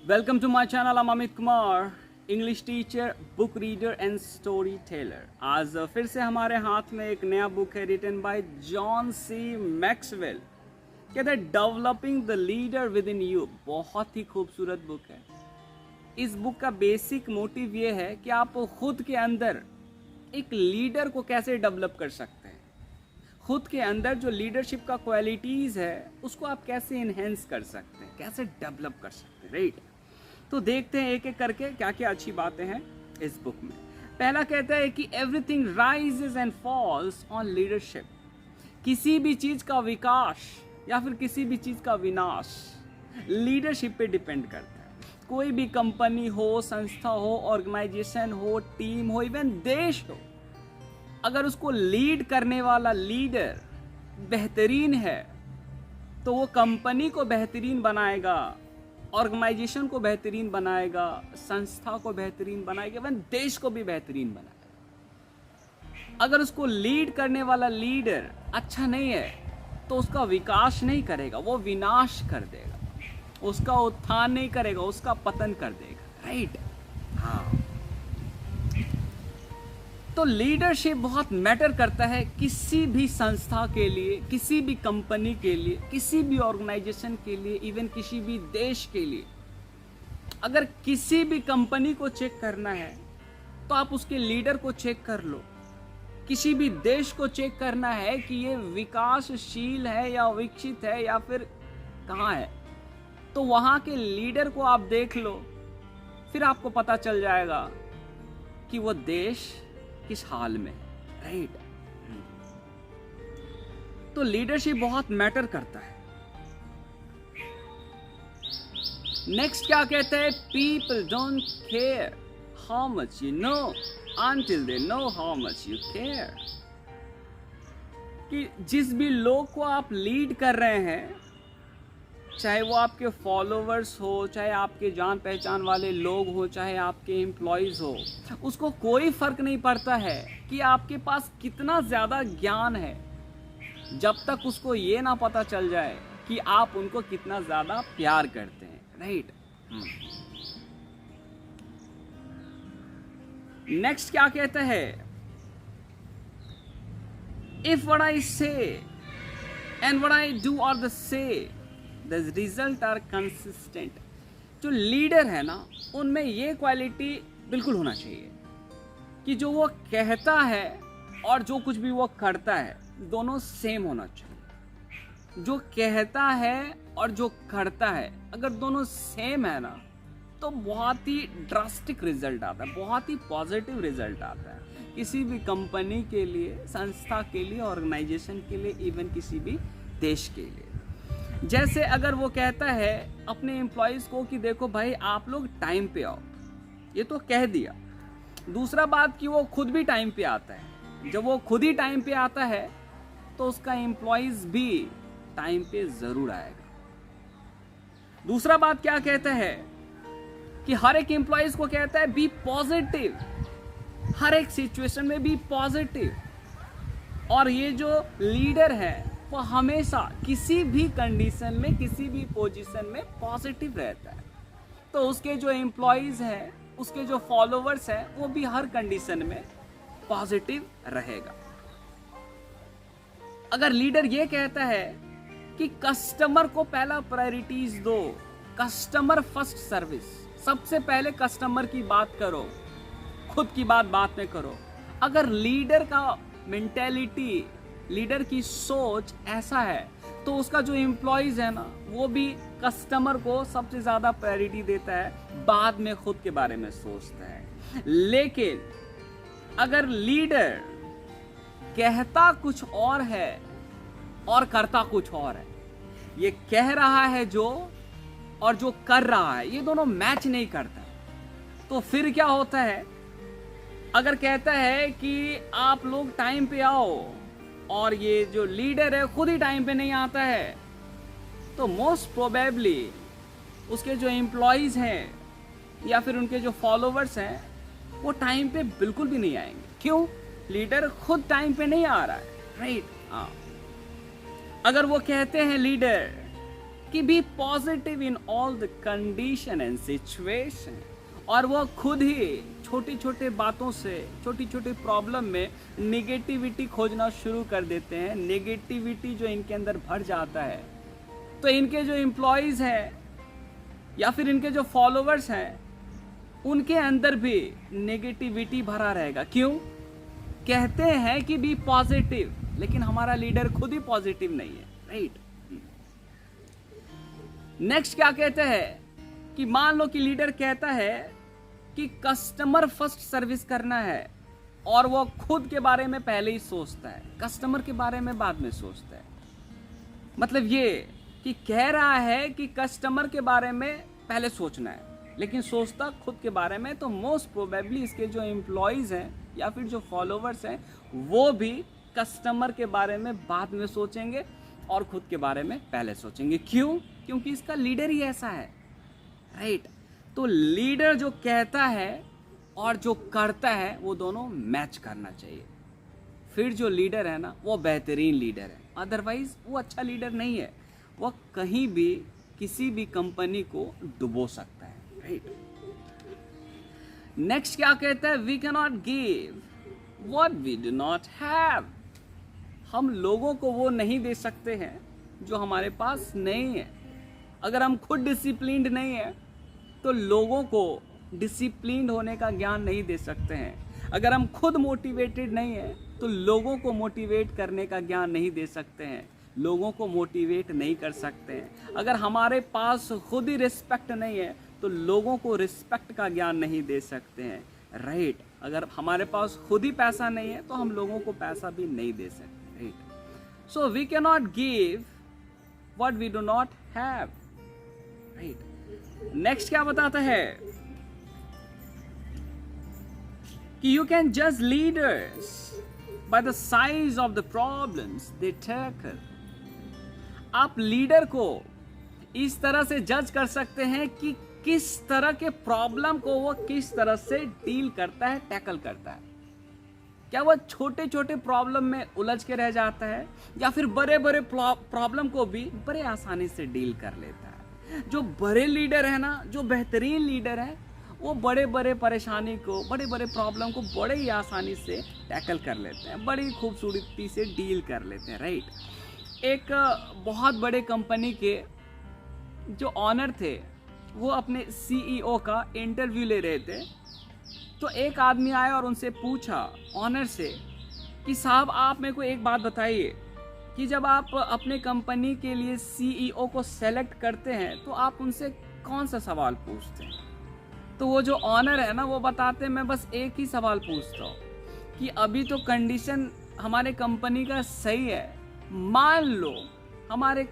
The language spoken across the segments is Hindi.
Welcome to my channel. I'm Amit Kumar, English teacher, book reader and storyteller. आज फिर से हमारे हाथ में एक नया बुक है written by John C Maxwell. कहते हैं developing the leader within you. बहुत ही खूबसूरत बुक है. इस बुक का बेसिक मोटिव ये है कि आप खुद के अंदर एक लीडर को कैसे डेवलप कर सकते हैं. खुद के अंदर जो लीडरशिप का क्वालिटीज़ है उसको आप कैसे इन्हेंस कर सकते हैं, कैसे डेवलप कर सकते हैं. राइट. तो देखते हैं एक एक करके क्या क्या अच्छी बातें हैं इस बुक में. पहला कहता है कि everything rises and falls on leadership. किसी भी चीज़ का विकास या फिर किसी भी चीज़ का विनाश लीडरशिप पे डिपेंड करता है. कोई भी कंपनी हो, संस्था हो, ऑर्गेनाइजेशन हो, टीम हो, इवन देश हो, अगर उसको लीड करने वाला लीडर बेहतरीन है तो वो कंपनी को बेहतरीन बनाएगा, ऑर्गेनाइजेशन को बेहतरीन बनाएगा, संस्था को बेहतरीन बनाएगा, इवन देश को भी बेहतरीन बनाएगा. अगर उसको लीड करने वाला लीडर अच्छा नहीं है तो उसका विकास नहीं करेगा, वो विनाश कर देगा, उसका उत्थान नहीं करेगा, उसका पतन कर देगा. राइट. हाँ. तो लीडरशिप बहुत मैटर करता है किसी भी संस्था के लिए, किसी भी कंपनी के लिए, किसी भी ऑर्गेनाइजेशन के लिए, इवन किसी भी देश के लिए. अगर किसी भी कंपनी को चेक करना है तो आप उसके लीडर को चेक कर लो. किसी भी देश को चेक करना है कि ये विकासशील है या विकसित है या फिर कहाँ है, तो वहाँ के लीडर को आप देख लो, फिर आपको पता चल जाएगा कि वो देश किस हाल में है. राइट. तो लीडरशिप बहुत मैटर करता है. नेक्स्ट क्या कहते हैं, people don't care how much you know until they know how much you care. कि जिस भी लोग को आप लीड कर रहे हैं, चाहे वो आपके फॉलोवर्स हो, चाहे आपके जान पहचान वाले लोग हो, चाहे आपके एम्प्लॉयज़ हो, उसको कोई फर्क नहीं पड़ता है कि आपके पास कितना ज़्यादा ज्ञान है, जब तक उसको ये ना पता चल जाए कि आप उनको कितना ज़्यादा प्यार करते हैं. राइट. नेक्स्ट क्या कहते हैं, if what I say and what I do are the say, the result are consistent. जो लीडर है ना, उनमें ये क्वालिटी बिल्कुल होना चाहिए कि जो वो कहता है और जो कुछ भी वो करता है दोनों सेम होना चाहिए. जो कहता है और जो करता है अगर दोनों सेम है ना, तो बहुत ही ड्रास्टिक रिजल्ट आता है, बहुत ही पॉजिटिव रिजल्ट आता है किसी भी कंपनी के लिए, संस्था के लिए, ऑर्गेनाइजेशन के लिए, इवन किसी भी देश के लिए. जैसे अगर वो कहता है अपने एम्प्लॉयज़ को कि देखो भाई आप लोग टाइम पे आओ, ये तो कह दिया. दूसरा बात कि वो खुद भी टाइम पे आता है. जब वो खुद ही टाइम पे आता है तो उसका एम्प्लॉयज़ भी टाइम पे ज़रूर आएगा. दूसरा बात क्या कहता है कि हर एक एम्प्लॉयज़ को कहता है बी पॉजिटिव, हर एक सिचुएशन में बी पॉजिटिव. और ये जो लीडर है वो हमेशा किसी भी कंडीशन में, किसी भी पोजीशन में पॉजिटिव रहता है. तो उसके जो एम्प्लॉयज़ हैं, उसके जो फॉलोवर्स हैं, वो भी हर कंडीशन में पॉजिटिव रहेगा. अगर लीडर ये कहता है कि कस्टमर को पहला प्रायोरिटीज दो, कस्टमर फर्स्ट सर्विस, सबसे पहले कस्टमर की बात करो, खुद की बात बाद में करो. अगर लीडर का मेंटेलिटी, लीडर की सोच ऐसा है तो उसका जो एम्प्लॉयज़ है ना, वो भी कस्टमर को सबसे ज़्यादा प्रायोरिटी देता है, बाद में खुद के बारे में सोचता है. लेकिन अगर लीडर कहता कुछ और है और करता कुछ और है, ये कह रहा है जो और जो कर रहा है, ये दोनों मैच नहीं करता, तो फिर क्या होता है, अगर कहता है कि आप लोग टाइम पे आओ और ये जो लीडर है खुद ही टाइम पे नहीं आता है, तो मोस्ट प्रोबेबली उसके जो एम्प्लॉयज़ हैं या फिर उनके जो फॉलोवर्स हैं वो टाइम पे बिल्कुल भी नहीं आएंगे. क्यों? लीडर खुद टाइम पे नहीं आ रहा है. राइट. हाँ. अगर वो कहते हैं लीडर कि be positive in all the condition and situation, और वो खुद ही छोटी छोटी बातों से, छोटी छोटी प्रॉब्लम में नेगेटिविटी खोजना शुरू कर देते हैं। नेगेटिविटी जो इनके अंदर भर जाता है, तो इनके जो एम्प्लॉयज हैं या फिर इनके जो फॉलोअर्स हैं, उनके अंदर भी नेगेटिविटी भरा रहेगा। क्यों? कहते हैं कि बी पॉजिटिव, लेकिन हमारा लीडर खुद ही पॉजिटिव नहीं है, राइट। नेक्स्ट क्या कहते हैं कि मान लो कि लीडर कहता है कि कस्टमर फर्स्ट सर्विस करना है, और वो खुद के बारे में पहले ही सोचता है, कस्टमर के बारे में बाद में सोचता है। मतलब ये कि कह रहा है कि कस्टमर के बारे में पहले सोचना है, लेकिन सोचता खुद के बारे में। तो मोस्ट प्रोबेबली इसके जो एम्प्लॉयज हैं या फिर जो फॉलोवर्स हैं, वो भी कस्टमर के बारे में बाद में सोचेंगे और खुद के बारे में पहले सोचेंगे। क्यों? क्योंकि इसका लीडर ही ऐसा है, राइट। तो लीडर जो कहता है और जो करता है, वो दोनों मैच करना चाहिए। फिर जो लीडर है ना, वो बेहतरीन लीडर है, अदरवाइज वो अच्छा लीडर नहीं है। वो कहीं भी किसी भी कंपनी को डुबो सकता है, राइट। नेक्स्ट क्या कहता है? We can not give what we do not have. हम लोगों को वो नहीं दे सकते हैं जो हमारे पास नहीं है। अगर हम खुद डिसिप्लिन्ड नहीं है, तो लोगों को डिसिप्लिन्ड होने का ज्ञान नहीं दे सकते हैं। अगर हम खुद मोटिवेटेड नहीं है, तो लोगों को मोटिवेट करने का ज्ञान नहीं दे सकते हैं, लोगों को मोटिवेट नहीं कर सकते हैं। अगर हमारे पास खुद ही रिस्पेक्ट नहीं है, तो लोगों को रिस्पेक्ट का ज्ञान नहीं दे सकते हैं, राइट। अगर हमारे पास खुद ही पैसा नहीं है, तो हम लोगों को पैसा भी नहीं दे सकते, right. So we can not give what we do not have, right. Next क्या बताता है कि यू कैन जज leaders by the size of the problems they tackle. आप लीडर को इस तरह से जज कर सकते हैं कि किस तरह के प्रॉब्लम को वो किस तरह से डील करता है, टैकल करता है। क्या वो छोटे छोटे प्रॉब्लम में उलझ के रह जाता है, या फिर बड़े बड़े प्रॉब्लम को भी बड़े आसानी से डील कर लेता है। जो बड़े लीडर है ना, जो बेहतरीन लीडर है, वो बड़े बड़े परेशानी को, बड़े बड़े प्रॉब्लम को बड़े ही आसानी से टैकल कर लेते हैं, बड़ी खूबसूरती से डील कर लेते हैं, राइट। एक बहुत बड़े कंपनी के जो ऑनर थे, वो अपने सीईओ का इंटरव्यू ले रहे थे। तो एक आदमी आया और उनसे पूछा, ऑनर से, कि साहब आप मेरे को एक बात बताइए कि जब आप अपने कंपनी के लिए सीईओ को सेलेक्ट करते हैं, तो आप उनसे कौन सा सवाल पूछते हैं? तो वो जो ऑनर है ना, वो बताते हैं, मैं बस एक ही सवाल पूछता हूँ कि अभी तो कंडीशन हमारे कंपनी का सही है, मान लो हमारे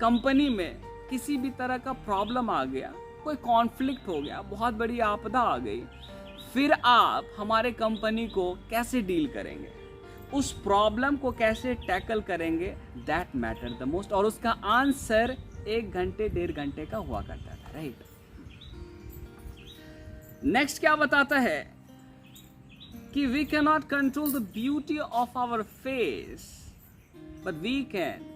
कंपनी में किसी भी तरह का प्रॉब्लम आ गया, कोई कॉन्फ्लिक्ट हो गया, बहुत बड़ी आपदा आ गई, फिर आप हमारे कंपनी को कैसे डील करेंगे, उस प्रॉब्लम को कैसे टैकल करेंगे, दैट मैटर द मोस्ट। और उसका आंसर 1 घंटे 1.5 घंटे का हुआ करता था, राइट। नेक्स्ट क्या बताता है कि we can not control the beauty of our face, but we can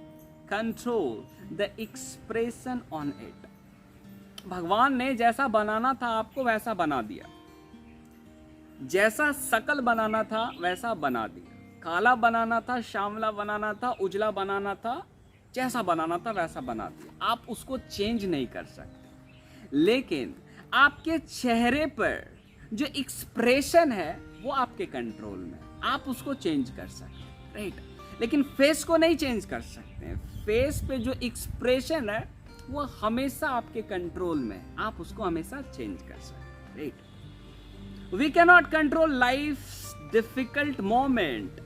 control the expression on it. भगवान ने जैसा बनाना था आपको वैसा बना दिया, जैसा शकल बनाना था वैसा बना दिया। काला बनाना था, श्यामला बनाना था, उजला बनाना था, जैसा बनाना था वैसा बना दिया। आप उसको चेंज नहीं कर सकते, लेकिन आपके चेहरे पर जो एक्सप्रेशन है वो आपके कंट्रोल में, आप उसको चेंज कर सकते हैं, राइट। लेकिन फेस को नहीं चेंज कर सकते। फेस पे जो एक्सप्रेशन है वो हमेशा आपके कंट्रोल में, आप उसको हमेशा चेंज कर सकते हैं, right. We can not control life difficult moment,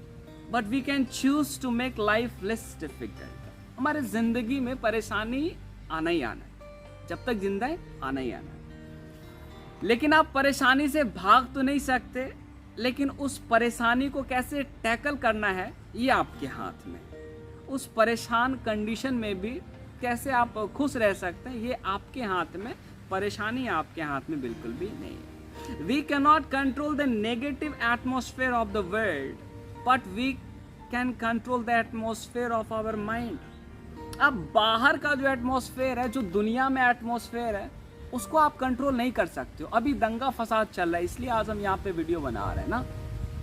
but we can choose to make life less difficult. हमारे जिंदगी में परेशानी आना ही आना है, जब तक जिंदा है आना ही आना है। लेकिन आप परेशानी से भाग तो नहीं सकते, लेकिन उस परेशानी को कैसे टैकल करना है ये आपके हाथ में। उस परेशान कंडीशन में भी कैसे आप खुश रह सकते हैं ये आपके हाथ में, परेशानी आपके हाथ में बिल्कुल भी नहीं है। We can not control the negative atmosphere of the world, but we can control the atmosphere of our mind. अब बाहर का जो एटमॉस्फेयर है, जो दुनिया में एटमॉस्फेयर है, उसको आप कंट्रोल नहीं कर सकते हो। अभी दंगा फसाद चल रहा है, इसलिए आज हम यहाँ पे वीडियो बना रहे हैं ना।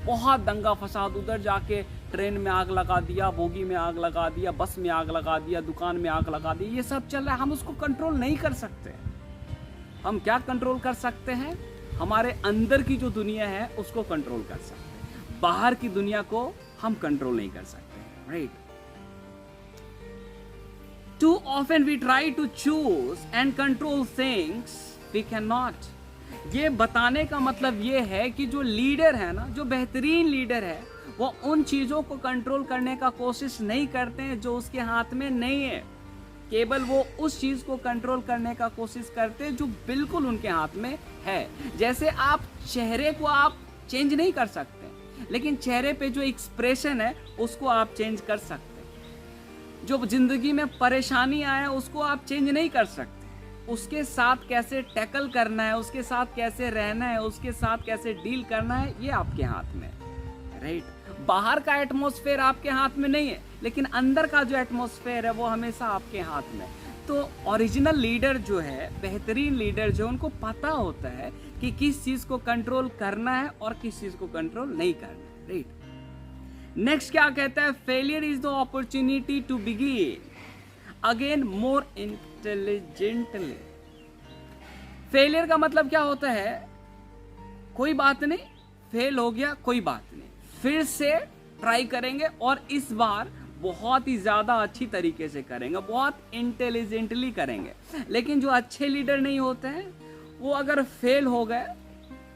बहुत दंगा फसाद, उधर जाके ट्रेन में आग लगा दिया, बोगी में आग लगा दिया, बस में आग लगा दिया, दुकान में आग लगा दी, ये सब चल रहा है। हम उसको कंट्रोल नहीं कर सकते। हम क्या कंट्रोल कर सकते हैं? हमारे अंदर की जो दुनिया है उसको कंट्रोल कर सकते हैं, बाहर की दुनिया को हम कंट्रोल नहीं कर सकते, right? Too often we try to choose and control things we cannot. ये बताने का मतलब ये है कि जो लीडर है ना, जो बेहतरीन लीडर है, वो उन चीज़ों को कंट्रोल करने का कोशिश नहीं करते हैं जो उसके हाथ में नहीं है। केवल वो उस चीज़ को कंट्रोल करने का कोशिश करते हैं जो बिल्कुल उनके हाथ में है। जैसे आप चेहरे को आप चेंज नहीं कर सकते, लेकिन चेहरे पे जो एक्सप्रेशन है उसको आप चेंज कर सकते हैं। जो जिंदगी में परेशानी आए उसको आप चेंज नहीं कर सकते, उसके साथ कैसे टैकल करना है, उसके साथ कैसे रहना है, उसके साथ कैसे डील करना है, ये आपके हाथ में, राइट? बाहर का एटमॉस्फेयर आपके हाथ में नहीं है, लेकिन अंदर का जो एटमॉस्फेयर है वो हमेशा आपके हाथ में। तो ओरिजिनल लीडर जो है, बेहतरीन लीडर जो, उनको पता होता है कि किस चीज़ को कंट्रोल करना है और किस चीज़ को कंट्रोल नहीं करना है, राइट? नेक्स्ट क्या कहता है? Failure is the opportunity to begin again more intelligently. Failure का मतलब क्या होता है? कोई बात नहीं, फेल हो गया, कोई बात नहीं, फिर से ट्राई करेंगे और इस बार बहुत ही ज़्यादा अच्छी तरीके से करेंगे, बहुत इंटेलिजेंटली करेंगे। लेकिन जो अच्छे लीडर नहीं होते हैं, वो अगर फेल हो गए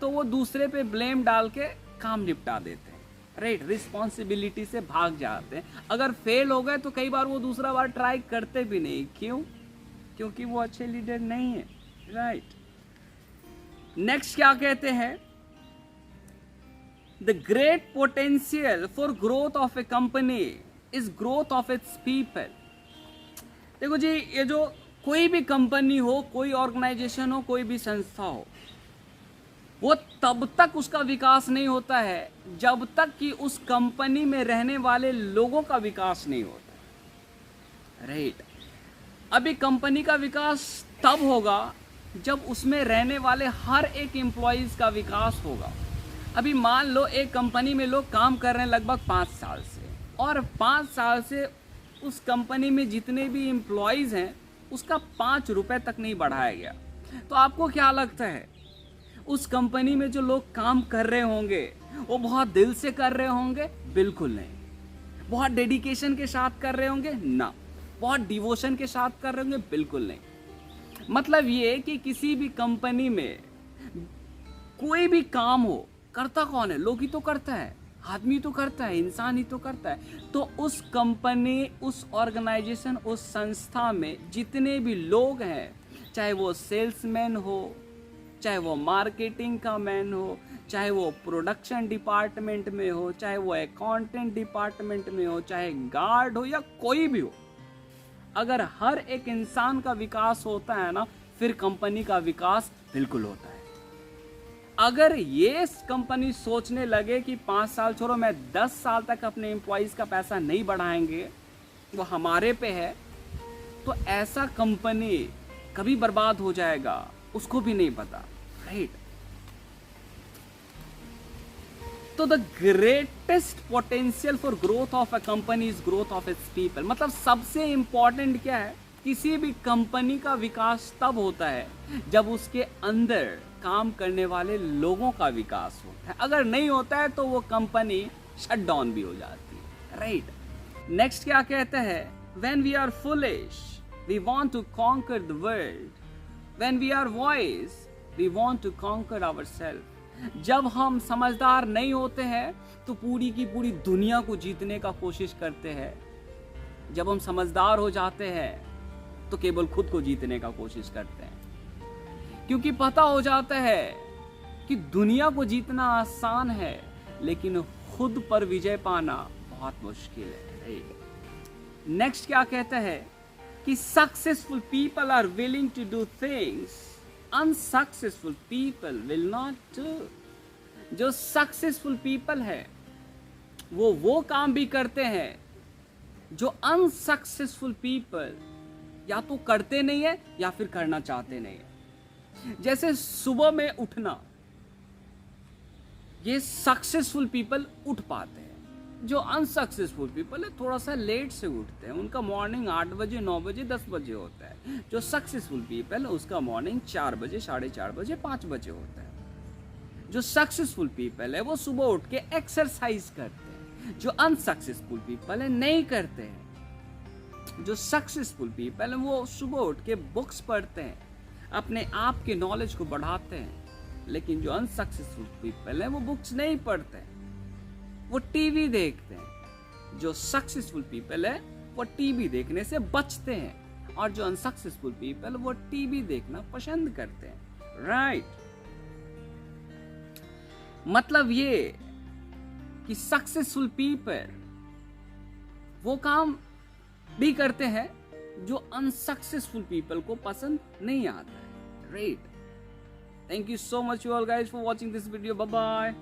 तो वो दूसरे पे ब्लेम डाल के काम निपटा देते हैं, राइट? रिस्पॉन्सिबिलिटी से भाग जाते हैं। अगर फेल हो गए तो कई बार वो दूसरा बार ट्राई करते भी नहीं। क्यों? क्योंकि वो अच्छे लीडर नहीं है, राइट? नेक्स्ट क्या कहते हैं? The great potential for growth of A company is growth of its people. देखो जी, ये जो कोई भी कंपनी हो, कोई ऑर्गेनाइजेशन हो, कोई भी संस्था हो, वो तब तक उसका विकास नहीं होता है जब तक कि उस कंपनी में रहने वाले लोगों का विकास नहीं होता, राइट? अभी कंपनी का विकास तब होगा जब उसमें रहने वाले हर एक एम्प्लॉइज का विकास होगा। अभी मान लो एक कंपनी में लोग काम कर रहे हैं लगभग 5 साल से, और 5 साल से उस कंपनी में जितने भी एम्प्लॉइज हैं उसका 5 रुपए तक नहीं बढ़ाया गया। तो आपको क्या लगता है, उस कंपनी में जो लोग काम कर रहे होंगे वो बहुत दिल से कर रहे होंगे? बिल्कुल नहीं। बहुत डेडिकेशन के साथ कर रहे होंगे? ना। बहुत डिवोशन के साथ कर रहे होंगे? बिल्कुल नहीं। मतलब ये कि किसी भी कंपनी में कोई भी काम हो, करता कौन है? लोग ही तो करता है, आदमी तो करता है, इंसान ही तो करता है। तो उस कंपनी, उस ऑर्गेनाइजेशन, उस संस्था में जितने भी लोग हैं, चाहे वो सेल्समैन हो, चाहे वो मार्केटिंग का मैन हो, चाहे वो प्रोडक्शन डिपार्टमेंट में हो, चाहे वो अकाउंटेंट डिपार्टमेंट में हो, चाहे गार्ड हो या कोई भी हो, अगर हर एक इंसान का विकास होता है ना, फिर कंपनी का विकास बिल्कुल होता है। अगर ये कंपनी सोचने लगे कि 5 साल छोड़ो, मैं 10 साल तक अपने एम्प्लॉइज का पैसा नहीं बढ़ाएंगे, वो हमारे पे है, तो ऐसा कंपनी कभी बर्बाद हो जाएगा, उसको भी नहीं पता, राइट? तो the greatest potential for growth of a company is growth of its people. मतलब सबसे इंपॉर्टेंट क्या है? किसी भी कंपनी का विकास तब होता है जब उसके अंदर काम करने वाले लोगों का विकास होता है। अगर नहीं होता है तो वो कंपनी शट डाउन भी हो जाती है, राइट? नेक्स्ट क्या कहता है? When we are foolish we want to conquer the world, when we are wise we want to conquer ourselves. जब हम समझदार नहीं होते हैं तो पूरी की पूरी दुनिया को जीतने का कोशिश करते हैं। जब हम समझदार हो जाते हैं तो केवल खुद को जीतने का कोशिश करते हैं, क्योंकि पता हो जाता है कि दुनिया को जीतना आसान है लेकिन खुद पर विजय पाना बहुत मुश्किल है। नेक्स्ट क्या कहता है कि successful people are willing to do things unsuccessful people will not do. जो सक्सेसफुल पीपल है वो काम भी करते हैं जो अनसक्सेसफुल पीपल या तो करते नहीं है या फिर करना चाहते नहीं है। जैसे सुबह में उठना, ये सक्सेसफुल पीपल उठ पाते हैं। जो अनसक्सेसफुल पीपल है थोड़ा सा लेट से उठते हैं, उनका मॉर्निंग 8 बजे 9 बजे 10 बजे होता है। जो सक्सेसफुल पीपल है उसका मॉर्निंग 4 बजे 4:30 बजे 5 बजे होता है। जो सक्सेसफुल पीपल है वो सुबह उठ के एक्सरसाइज करते हैं। जो अनसक्सेसफुल पीपल है नहीं करते हैं। जो सक्सेसफुल पीपल है वो सुबह उठ के बुक्स पढ़ते हैं, अपने आप के नॉलेज को बढ़ाते हैं। लेकिन जो अनसक्सेसफुल पीपल है वो बुक्स नहीं पढ़ते हैं, वो टीवी देखते हैं। जो सक्सेसफुल पीपल है वो टीवी देखने से बचते हैं, और जो अनसक्सेसफुल पीपल वो टीवी देखना पसंद करते हैं। राइट? मतलब ये कि सक्सेसफुल पीपल वो काम भी करते हैं जो अनसक्सेसफुल पीपल को पसंद नहीं आता है। Right? Thank you so much you all guys for watching this video. Bye bye.